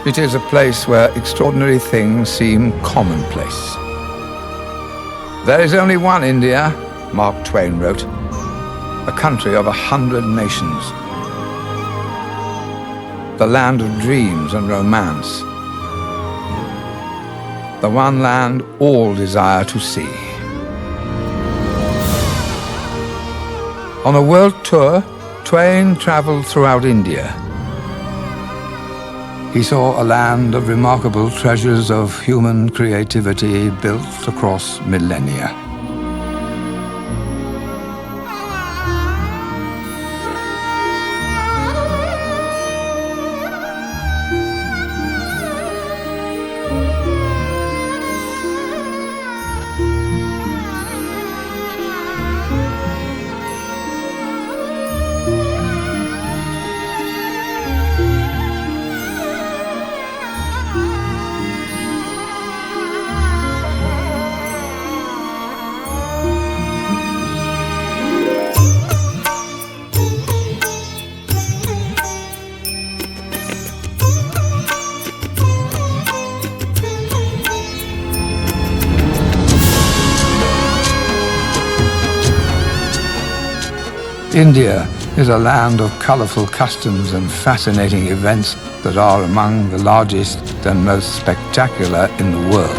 It is a place where extraordinary things seem commonplace. There is only one India, Mark Twain wrote, a country of 100 nations, the land of dreams and romance, the one land all desire to see. On a world tour, Twain traveled throughout India. He saw a land of remarkable treasures of human creativity built across millennia. India is a land of colorful customs and fascinating events that are among the largest and most spectacular in the world.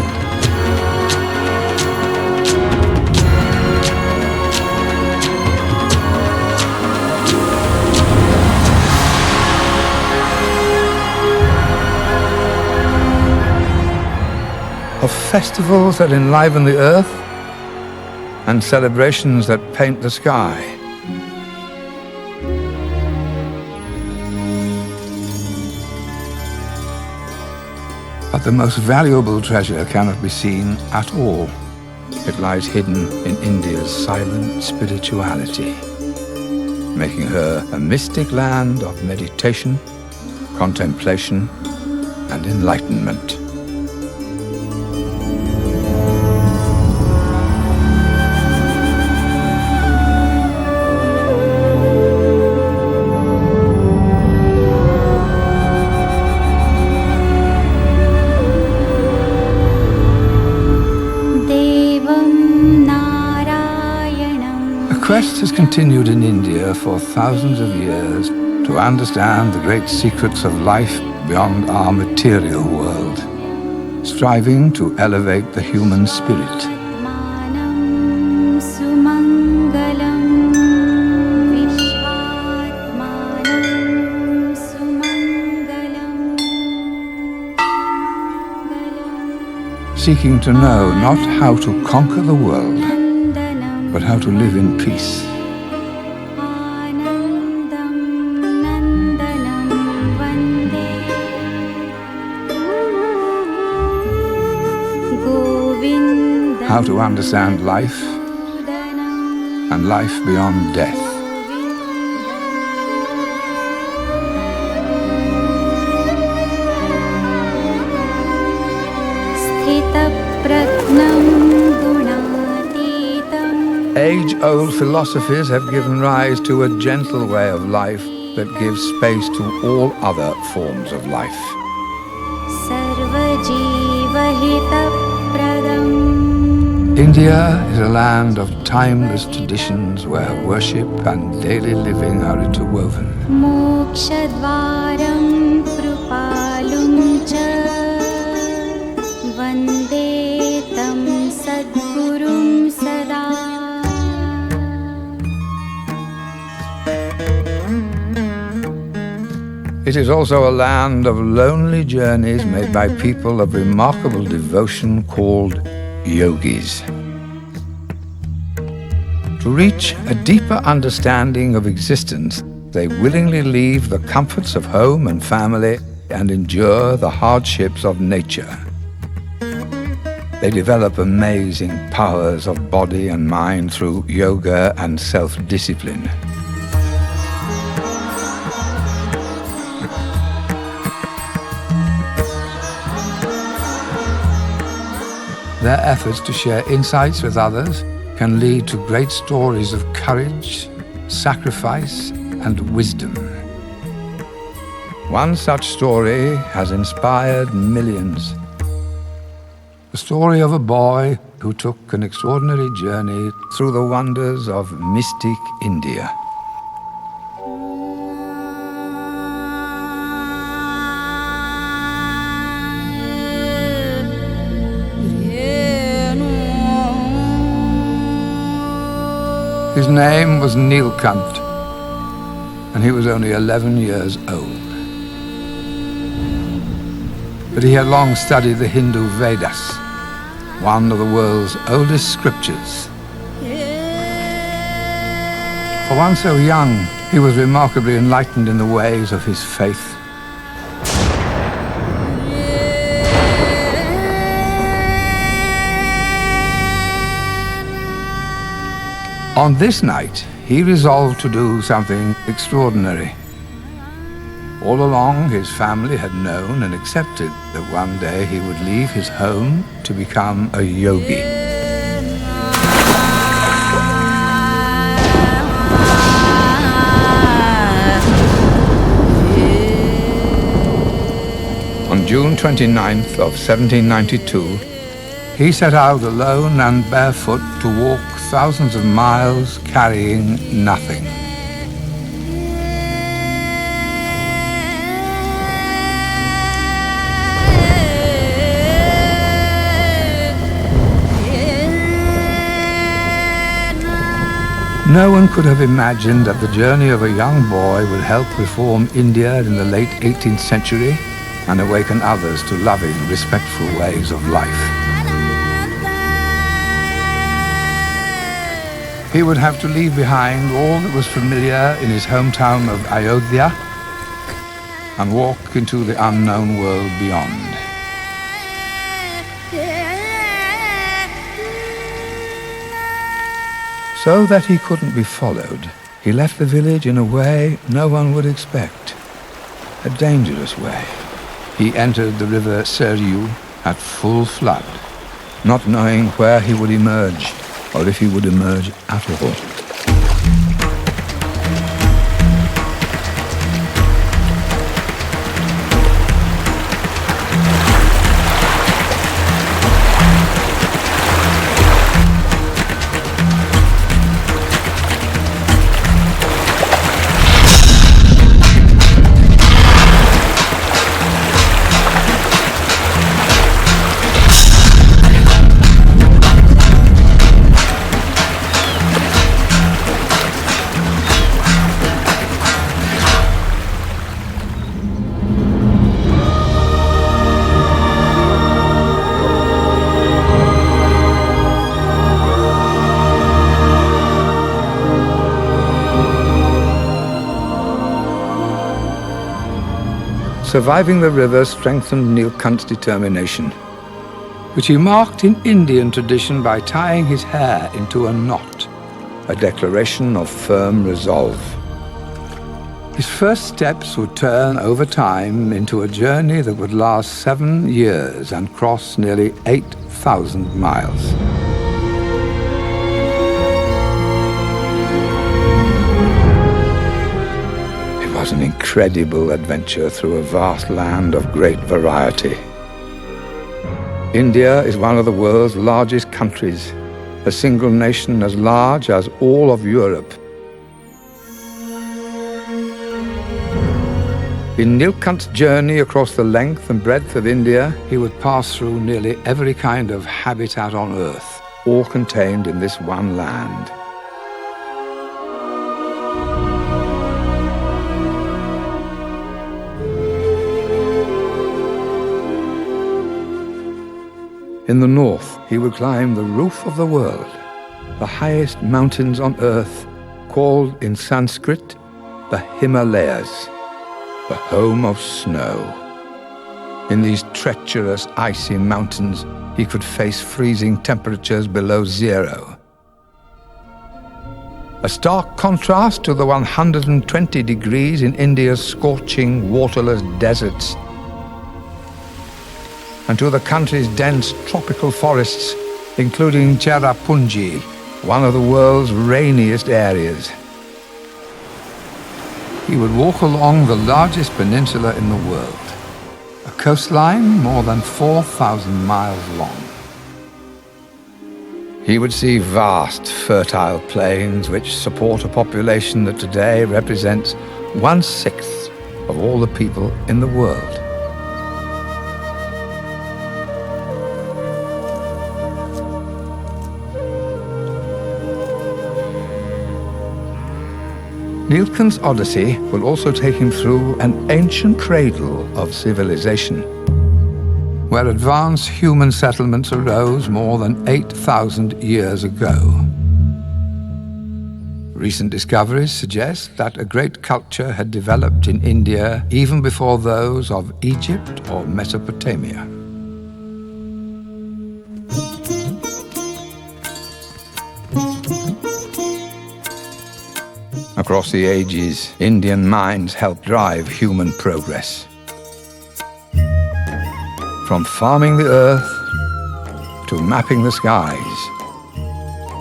Of festivals that enliven the earth and celebrations that paint the sky. But the most valuable treasure cannot be seen at all. It lies hidden in India's silent spirituality, making her a mystic land of meditation, contemplation, and enlightenment. The quest has continued in India for thousands of years to understand the great secrets of life beyond our material world, striving to elevate the human spirit. Seeking to know not how to conquer the world, but how to live in peace. How to understand life and life beyond death. Age-old philosophies have given rise to a gentle way of life that gives space to all other forms of life. India is a land of timeless traditions where worship and daily living are interwoven. It is also a land of lonely journeys made by people of remarkable devotion called yogis. To reach a deeper understanding of existence, they willingly leave the comforts of home and family and endure the hardships of nature. They develop amazing powers of body and mind through yoga and self-discipline. Their efforts to share insights with others can lead to great stories of courage, sacrifice, and wisdom. One such story has inspired millions. The story of a boy who took an extraordinary journey through the wonders of mystic India. His name was Nilkant, and he was only 11 years old. But he had long studied the Hindu Vedas, one of the world's oldest scriptures. For one so young, he was remarkably enlightened in the ways of his faith. On this night, he resolved to do something extraordinary. All along, his family had known and accepted that one day he would leave his home to become a yogi. On June 29th of 1792, he set out alone and barefoot to walk thousands of miles carrying nothing. No one could have imagined that the journey of a young boy would help reform India in the late 18th century and awaken others to loving, respectful ways of life. He would have to leave behind all that was familiar in his hometown of Ayodhya and walk into the unknown world beyond. So that he couldn't be followed, he left the village in a way no one would expect, a dangerous way. He entered the river Saryu at full flood, not knowing where he would emerge, or if he would emerge at all. Surviving the river strengthened Nilkant's determination, which he marked in Indian tradition by tying his hair into a knot, a declaration of firm resolve. His first steps would turn over time into a journey that would last 7 years and cross nearly 8,000 miles. It was an incredible adventure through a vast land of great variety. India is one of the world's largest countries, a single nation as large as all of Europe. In Nilkant's journey across the length and breadth of India, he would pass through nearly every kind of habitat on Earth, all contained in this one land. In the north, he would climb the roof of the world, the highest mountains on Earth, called in Sanskrit the Himalayas, the home of snow. In these treacherous, icy mountains, he could face freezing temperatures below zero. A stark contrast to the 120 degrees in India's scorching, waterless deserts, and to the country's dense tropical forests, including Cherrapunji, one of the world's rainiest areas. he would walk along the largest peninsula in the world, a coastline more than 4,000 miles long. He would see vast, fertile plains which support a population that today represents 1/6 of all the people in the world. Nilkant's Odyssey will also take him through an ancient cradle of civilization, where advanced human settlements arose more than 8,000 years ago. Recent discoveries suggest that a great culture had developed in India even before those of Egypt or Mesopotamia. Across the ages, Indian minds helped drive human progress. From farming the earth to mapping the skies,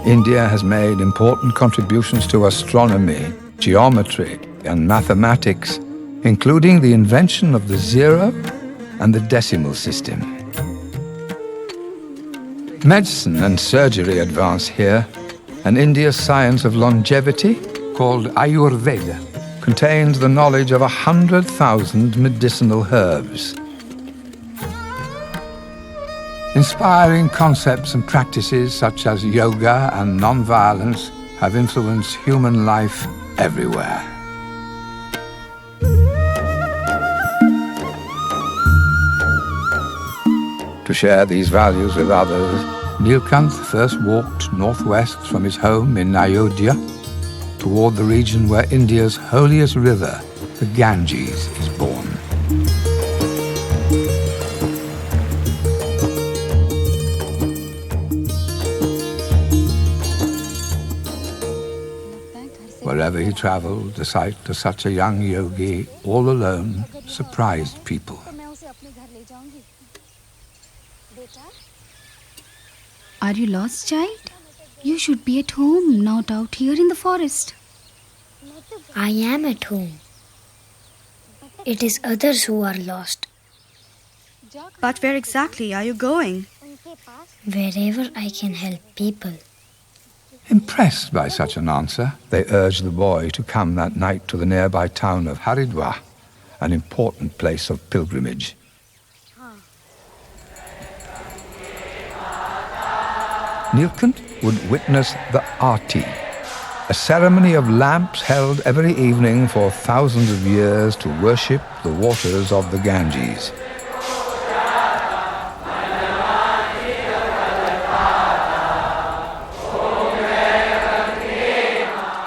India has made important contributions to astronomy, geometry, and mathematics, including the invention of the zero and the decimal system. Medicine and surgery advance here, and India's science of longevity, called Ayurveda, contains the knowledge of 100,000 medicinal herbs. Inspiring concepts and practices such as yoga and non-violence have influenced human life everywhere. To share these values with others, Nilkant first walked northwest from his home in Ayodhya toward the region where India's holiest river, the Ganges, is born. Wherever he traveled, the sight of such a young yogi, all alone, surprised people. Are you lost, child? You should be at home, not out here in the forest. I am at home. It is others who are lost. But where exactly are you going? Wherever I can help people. Impressed by such an answer, they urged the boy to come that night to the nearby town of Haridwar, an important place of pilgrimage. Nilkant would witness the Aarti, a ceremony of lamps held every evening for thousands of years to worship the waters of the Ganges.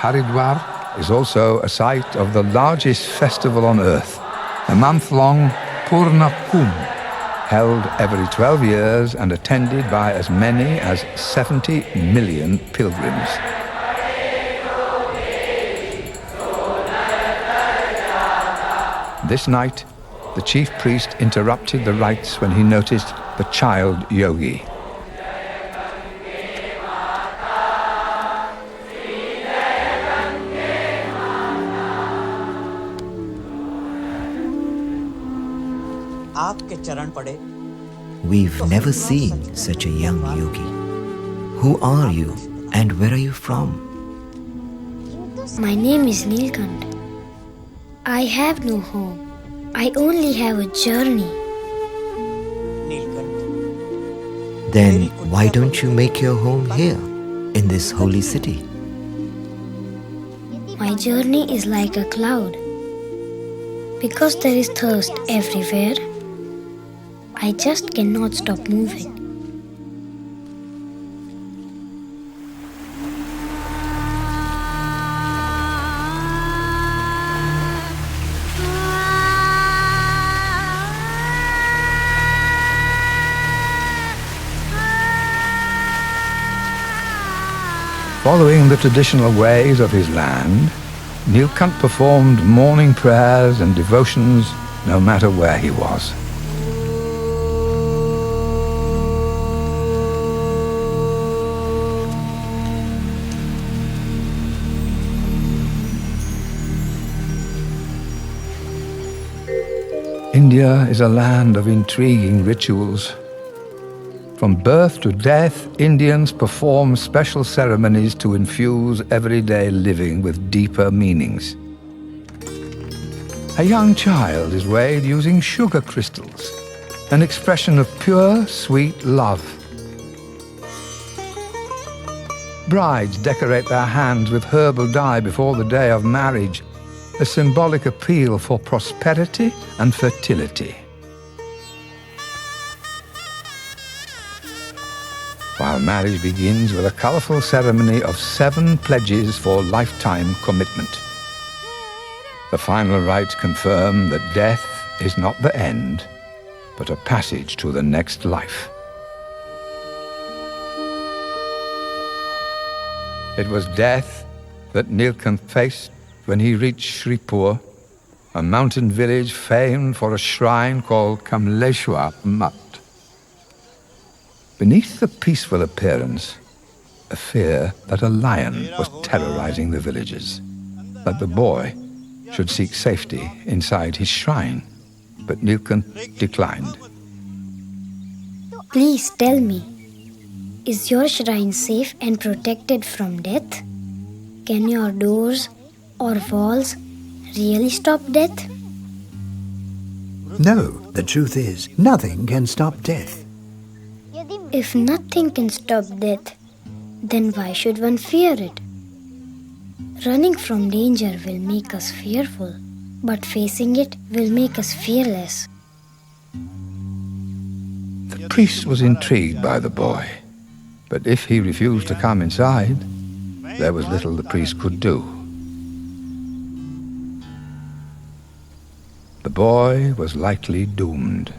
Haridwar is also a site of the largest festival on earth, a month-long Purna Kumbh, held every 12 years and attended by as many as 70 million pilgrims. This night, the chief priest interrupted the rites when he noticed the child yogi. We've never seen such a young yogi. Who are you and where are you from? My name is Nilkant. I have no home. I only have a journey. Then why don't you make your home here, in this holy city? My journey is like a cloud. Because there is thirst everywhere, I just cannot stop moving. Following the traditional ways of his land, Nilkant performed morning prayers and devotions no matter where he was. India is a land of intriguing rituals. From birth to death, Indians perform special ceremonies to infuse everyday living with deeper meanings. A young child is weighed using sugar crystals, an expression of pure, sweet love. Brides decorate their hands with herbal dye before the day of marriage, a symbolic appeal for prosperity and fertility. While marriage begins with a colourful ceremony of 7 pledges for lifetime commitment. The final rites confirm that death is not the end, but a passage to the next life. It was death that Nilkant faced when he reached Shripur, a mountain village famed for a shrine called Kamleshwar Mat. Beneath the peaceful appearance, a fear that a lion was terrorizing the villagers, that the boy should seek safety inside his shrine, but Nilkant declined. Please tell me, is your shrine safe and protected from death? Can your doors or walls really stop death? No, the truth is, nothing can stop death. If nothing can stop death, then why should one fear it? Running from danger will make us fearful, but facing it will make us fearless. The priest was intrigued by the boy, but if he refused to come inside, there was little the priest could do. The boy was likely doomed.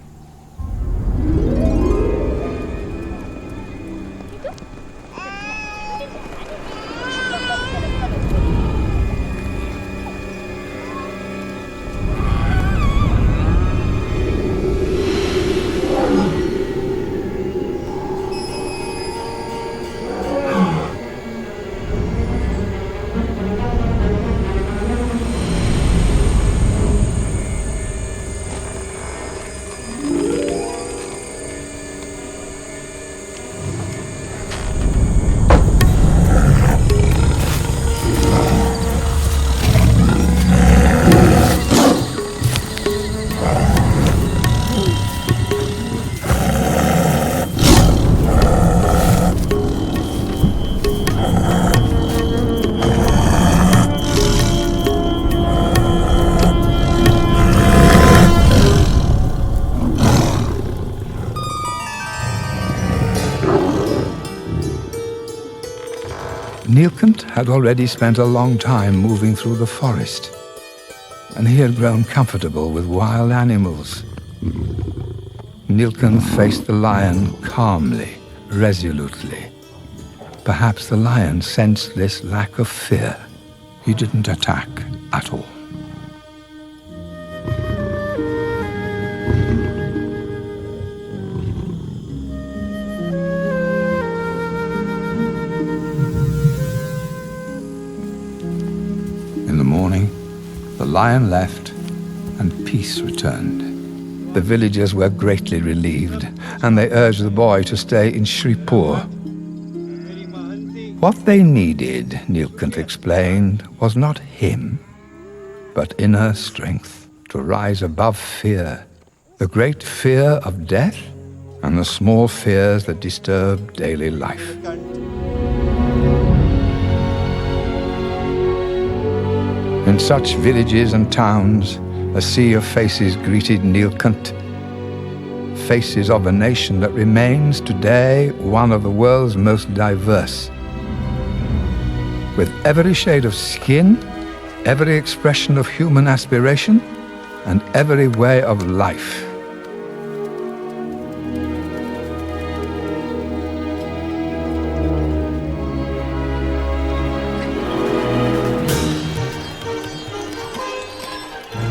Nilkant had already spent a long time moving through the forest, and he had grown comfortable with wild animals. Nilkant faced the lion calmly, resolutely. Perhaps the lion sensed this lack of fear. He didn't attack at all. In the morning, the lion left and peace returned. The villagers were greatly relieved, and they urged the boy to stay in Shripur. What they needed, Nilkant explained, was not him, but inner strength to rise above fear, the great fear of death and the small fears that disturb daily life. In such villages and towns, a sea of faces greeted Nilkant. Faces of a nation that remains today one of the world's most diverse. With every shade of skin, every expression of human aspiration, and every way of life.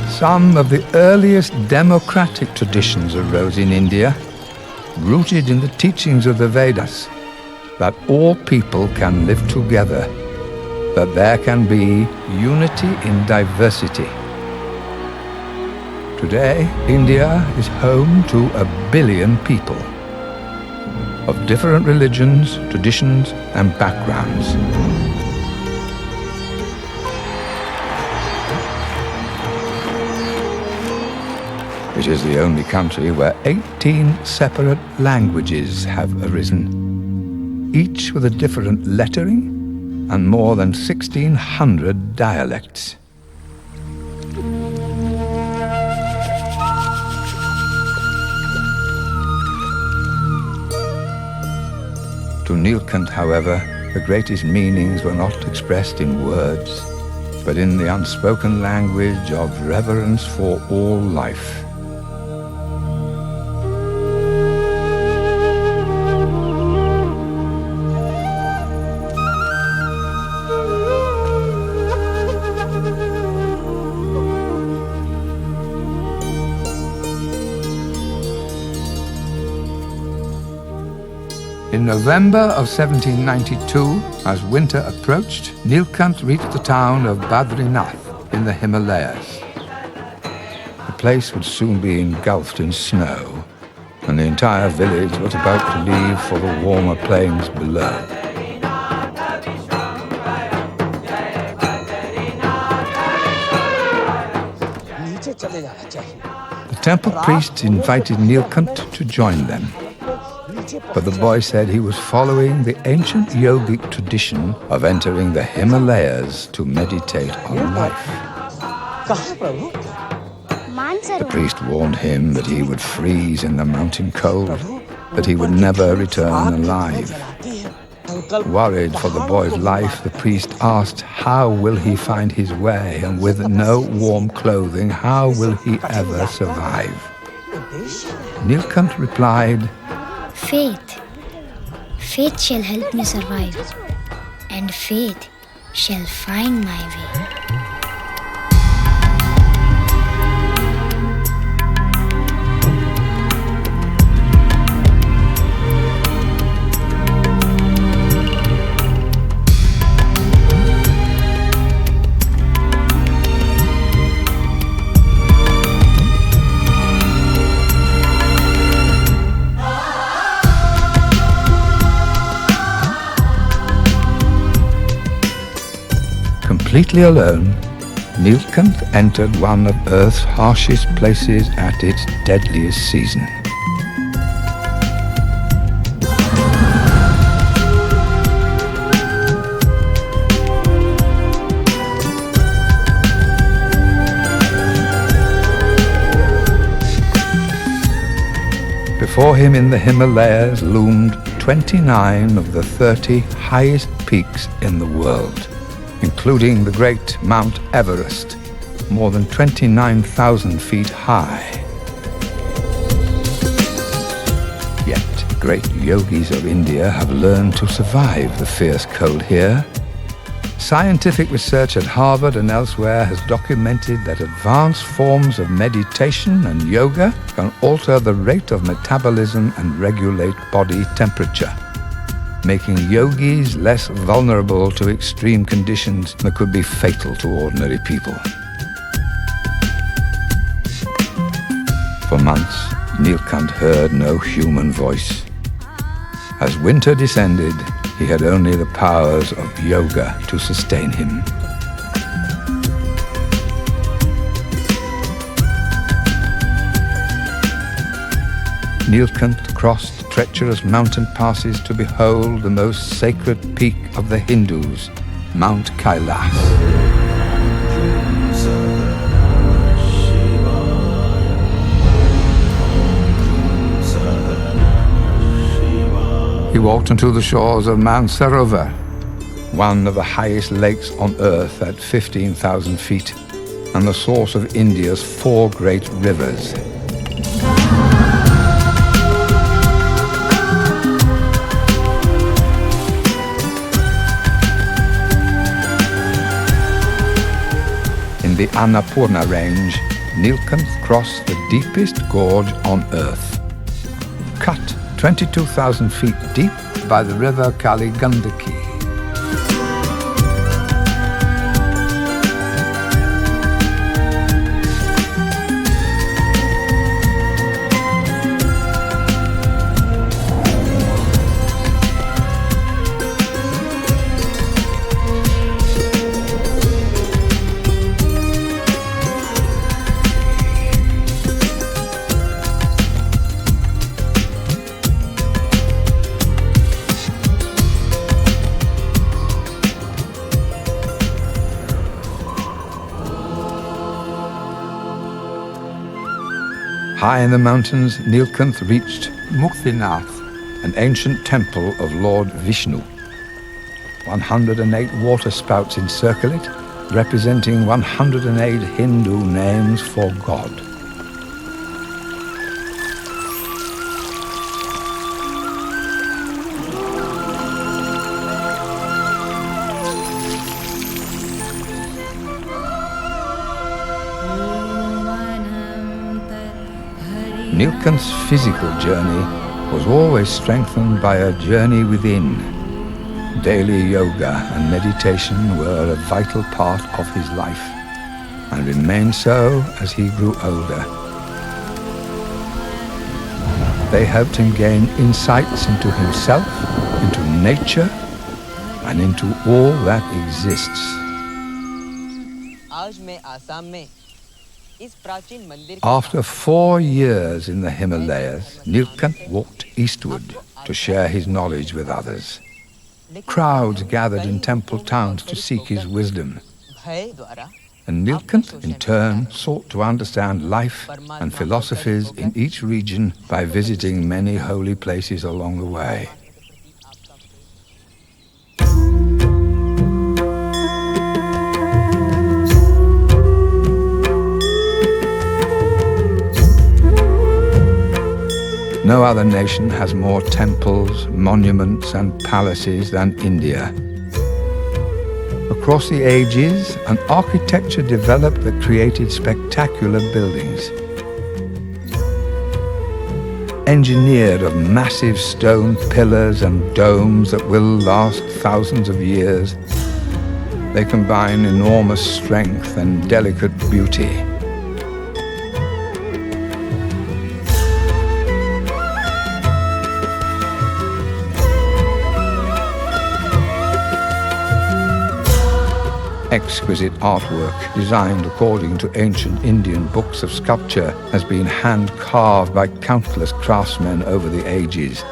Some of the earliest democratic traditions arose in India, rooted in the teachings of the Vedas, that all people can live together, that there can be unity in diversity. Today, India is home to 1 billion people of different religions, traditions, and backgrounds. It is the only country where 18 separate languages have arisen, each with a different lettering and more than 1,600 dialects. To Nilkant, however, the greatest meanings were not expressed in words, but in the unspoken language of reverence for all life. In November of 1792, as winter approached, Nilkant reached the town of Badrinath in the Himalayas. The place would soon be engulfed in snow, and the entire village was about to leave for the warmer plains below. The temple priests invited Nilkant to join them. But the boy said he was following the ancient yogic tradition of entering the Himalayas to meditate on life. The priest warned him that he would freeze in the mountain cold, that he would never return alive. Worried for the boy's life, the priest asked, how will he find his way, and with no warm clothing, how will he ever survive? Nilkant replied, Faith. Faith shall help me survive, and faith shall find my way. Completely alone, Nilkant entered one of Earth's harshest places at its deadliest season. Before him in the Himalayas loomed 29 of the 30 highest peaks in the world, including the great Mount Everest, more than 29,000 feet high. Yet, great yogis of India have learned to survive the fierce cold here. Scientific research at Harvard and elsewhere has documented that advanced forms of meditation and yoga can alter the rate of metabolism and regulate body temperature, making yogis less vulnerable to extreme conditions that could be fatal to ordinary people. For months, Nilkant heard no human voice. As winter descended, he had only the powers of yoga to sustain him. Nilkant crossed treacherous mountain passes to behold the most sacred peak of the Hindus, Mount Kailash. He walked onto the shores of Mount Sarovar, one of the highest lakes on earth at 15,000 feet, and the source of India's 4 great rivers. In the Annapurna range, Nilkant crossed the deepest gorge on earth, cut 22,000 feet deep by the river Kali Gandaki. High in the mountains, Nilkanth reached Muktinath, an ancient temple of Lord Vishnu. 108 water spouts encircle it, representing 108 Hindu names for God. Nilkanth's physical journey was always strengthened by a journey within. Daily yoga and meditation were a vital part of his life, and remained so as he grew older. They helped him gain insights into himself, into nature, and into all that exists. After 4 years in the Himalayas, Nilkanth walked eastward to share his knowledge with others. Crowds gathered in temple towns to seek his wisdom. And Nilkanth, in turn, sought to understand life and philosophies in each region by visiting many holy places along the way. No other nation has more temples, monuments, and palaces than India. Across the ages, an architecture developed that created spectacular buildings. Engineered of massive stone pillars and domes that will last thousands of years, they combine enormous strength and delicate beauty. Exquisite artwork, designed according to ancient Indian books of sculpture, has been hand-carved by countless craftsmen over the ages.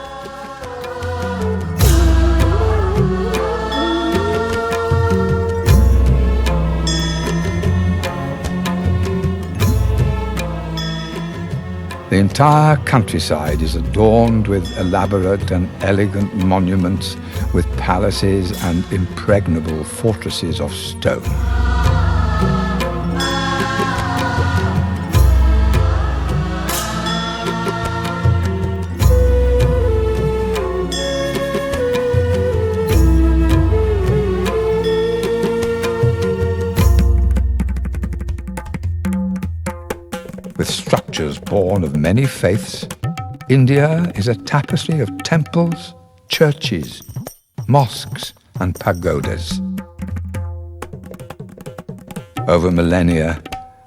The entire countryside is adorned with elaborate and elegant monuments, with palaces and impregnable fortresses of stone. With structures born of many faiths, India is a tapestry of temples, churches, mosques, and pagodas. Over millennia,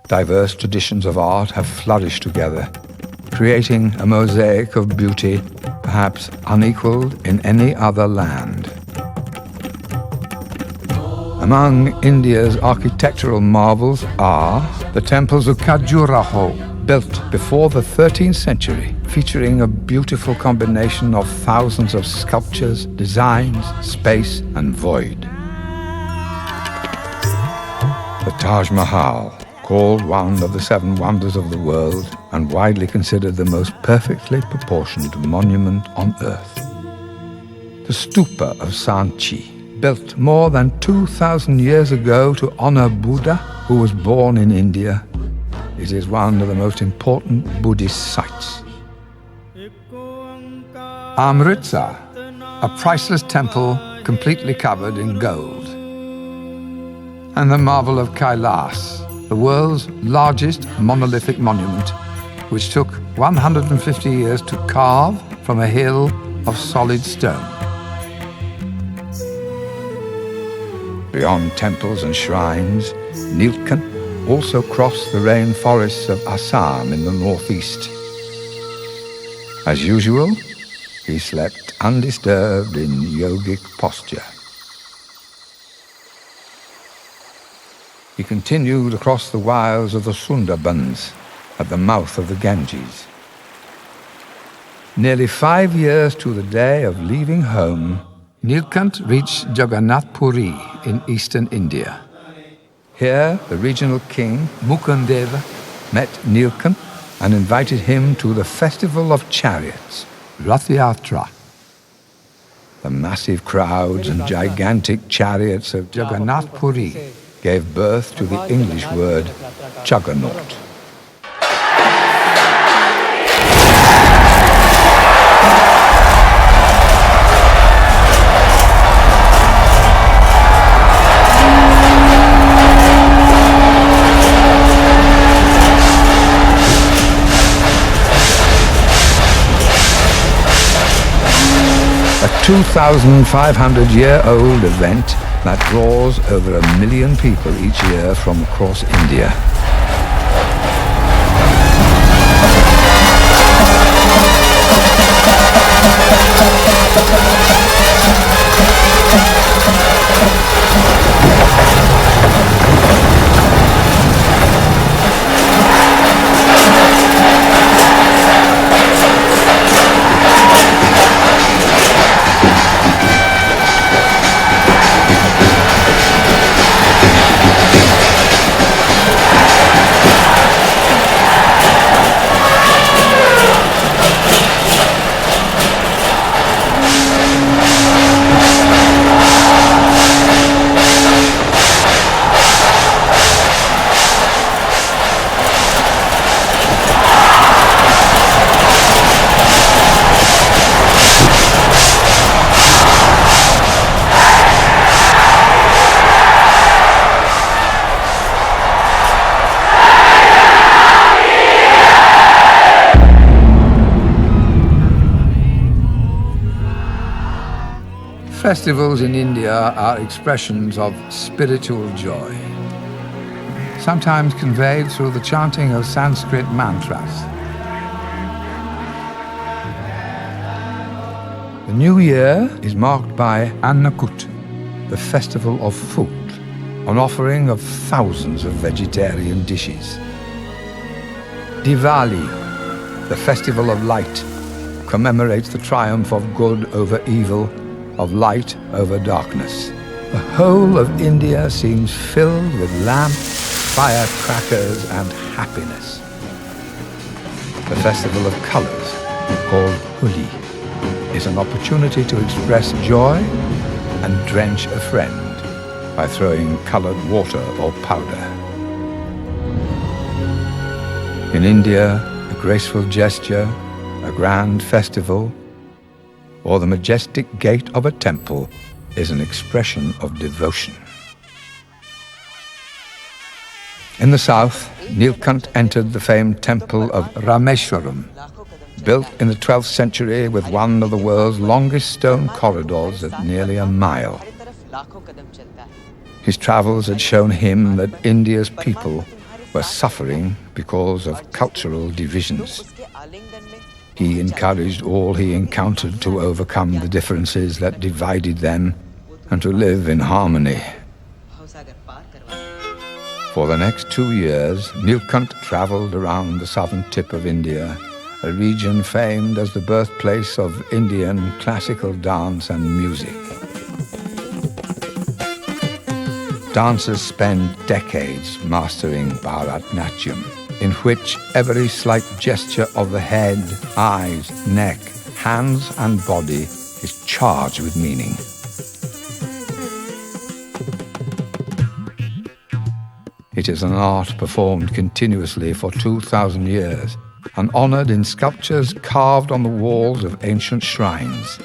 diverse traditions of art have flourished together, creating a mosaic of beauty perhaps unequaled in any other land. Among India's architectural marvels are the temples of Khajuraho, built before the 13th century, featuring a beautiful combination of thousands of sculptures, designs, space, and void. The Taj Mahal, called one of the 7 wonders of the world and widely considered the most perfectly proportioned monument on earth. The Stupa of Sanchi, built more than 2,000 years ago to honor Buddha, who was born in India. It is one of the most important Buddhist sites. Amritsar, a priceless temple completely covered in gold. And the marvel of Kailas, the world's largest monolithic monument, which took 150 years to carve from a hill of solid stone. Beyond temples and shrines, Nilkanth also crossed the rainforests of Assam in the northeast. As usual, he slept undisturbed in yogic posture. He continued across the wilds of the Sundarbans at the mouth of the Ganges. Nearly 5 years to the day of leaving home, Nilkanth reached Jagannath Puri in eastern India. Here, the regional king, Mukundeva, met Nilkanth and invited him to the festival of chariots, Rath Yatra. The massive crowds and gigantic chariots of Jagannath Puri gave birth to the English word juggernaut. A 2,500-year-old event that draws over 1 million people each year from across India. Festivals in India are expressions of spiritual joy, sometimes conveyed through the chanting of Sanskrit mantras. The new year is marked by Annakut, the festival of food, an offering of thousands of vegetarian dishes. Diwali, the festival of light, commemorates the triumph of good over evil, of light over darkness. The whole of India seems filled with lamps, firecrackers, and happiness. The festival of colors, called Holi, is an opportunity to express joy and drench a friend by throwing colored water or powder. In India, a graceful gesture, a grand festival, or the majestic gate of a temple is an expression of devotion. In the south, Nilkant entered the famed temple of Rameshwaram, built in the 12th century with one of the world's longest stone corridors at nearly a mile. His travels had shown him that India's people were suffering because of cultural divisions. He encouraged all he encountered to overcome the differences that divided them and to live in harmony. For the next 2 years, Nilkant traveled around the southern tip of India, a region famed as the birthplace of Indian classical dance and music. Dancers spend decades mastering Bharatnatyam, in which every slight gesture of the head, eyes, neck, hands and body is charged with meaning. It is an art performed continuously for 2,000 years and honored in sculptures carved on the walls of ancient shrines.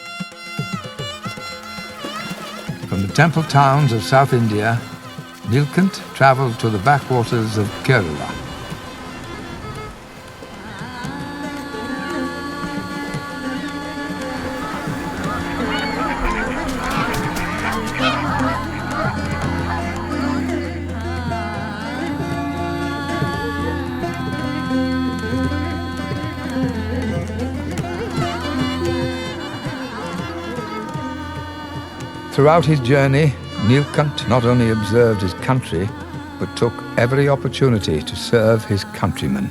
From the temple towns of South India, Nilkant traveled to the backwaters of Kerala. Throughout his journey, Nilkant not only observed his country, but took every opportunity to serve his countrymen.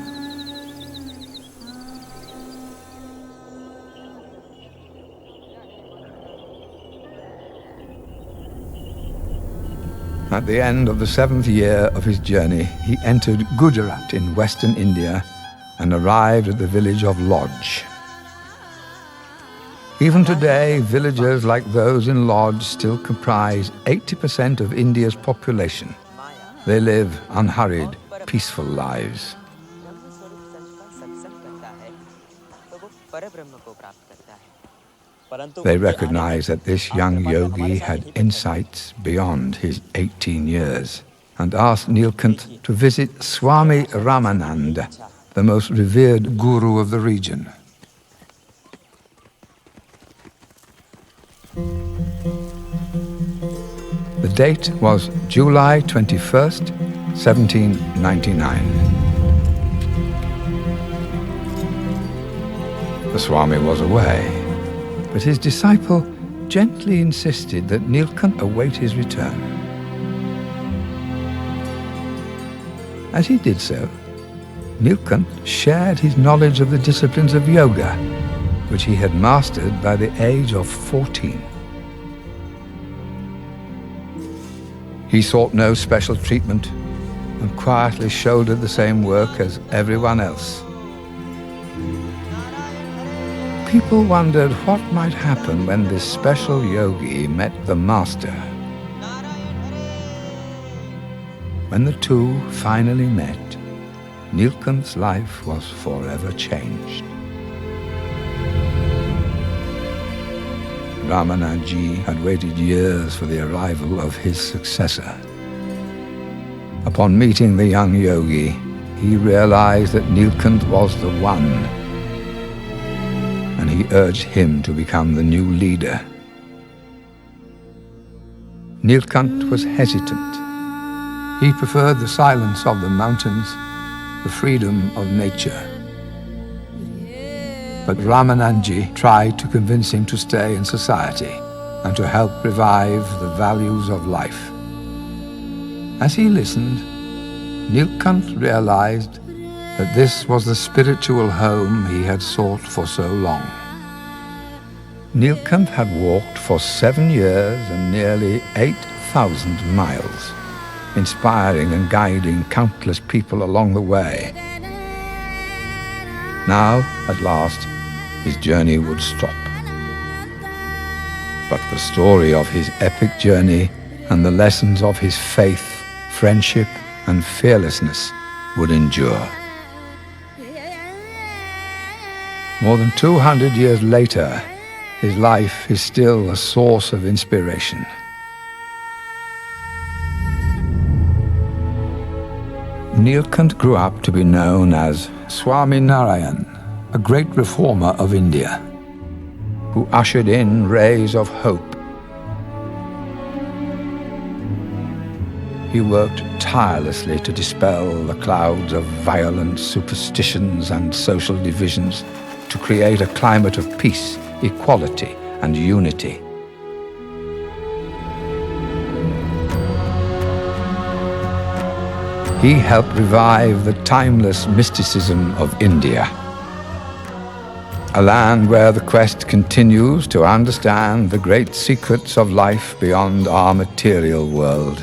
At the end of the 7th year of his journey, he entered Gujarat in western India and arrived at the village of Lodge. Even today, villages like those in Lodge still comprise 80% of India's population. They live unhurried, peaceful lives. They recognize that this young yogi had insights beyond his 18 years and asked Nilkant to visit Swami Ramananda, the most revered guru of the region. The date was July 21st, 1799. The Swami was away, but his disciple gently insisted that Nilkant await his return. As he did so, Nilkant shared his knowledge of the disciplines of yoga, which he had mastered by the age of 14. He sought no special treatment and quietly shouldered the same work as everyone else. People wondered what might happen when this special yogi met the master. When the two finally met, Nilkant's life was forever changed. Ramananji had waited years for the arrival of his successor. Upon meeting the young yogi, he realized that Nilkant was the one, and he urged him to become the new leader. Nilkant was hesitant. He preferred the silence of the mountains, the freedom of nature. But Ramananji tried to convince him to stay in society and to help revive the values of life. As he listened, Nilkant realized that this was the spiritual home he had sought for so long. Nilkant had walked for 7 years and nearly 8,000 miles, inspiring and guiding countless people along the way. Now, at last, his journey would stop. But the story of his epic journey and the lessons of his faith, friendship, and fearlessness would endure. More than 200 years later, his life is still a source of inspiration. Nilkant grew up to be known as Swami Narayan, a great reformer of India, who ushered in rays of hope. He worked tirelessly to dispel the clouds of violent superstitions and social divisions, to create a climate of peace, equality, and unity. He helped revive the timeless mysticism of India, a land where the quest continues to understand the great secrets of life beyond our material world,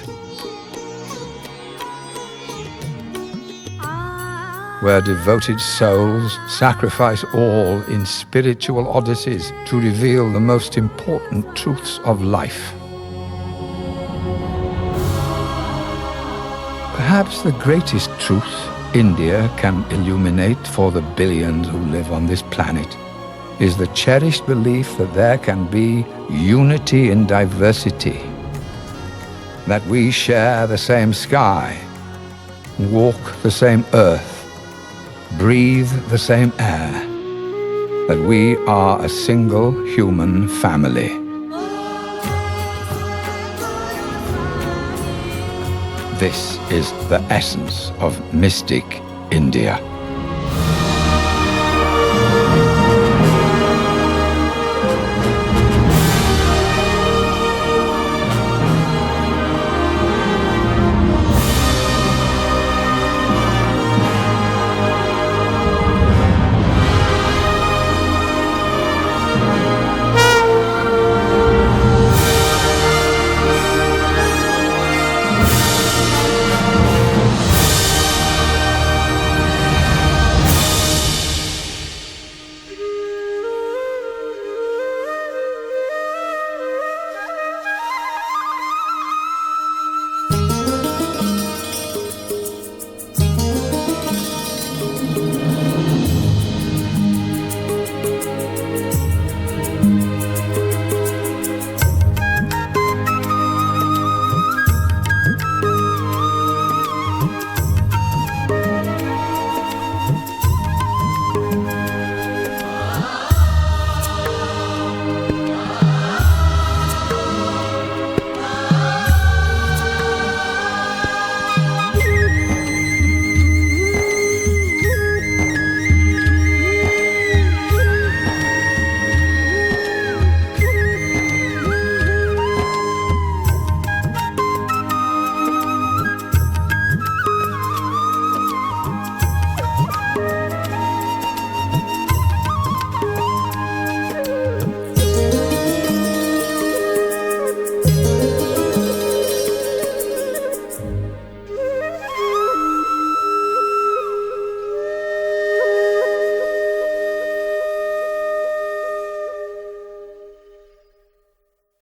where devoted souls sacrifice all in spiritual odysseys to reveal the most important truths of life. Perhaps the greatest truth India can illuminate for the billions who live on this planet is the cherished belief that there can be unity in diversity, that we share the same sky, walk the same earth, breathe the same air, that we are a single human family. This is the essence of mystic India.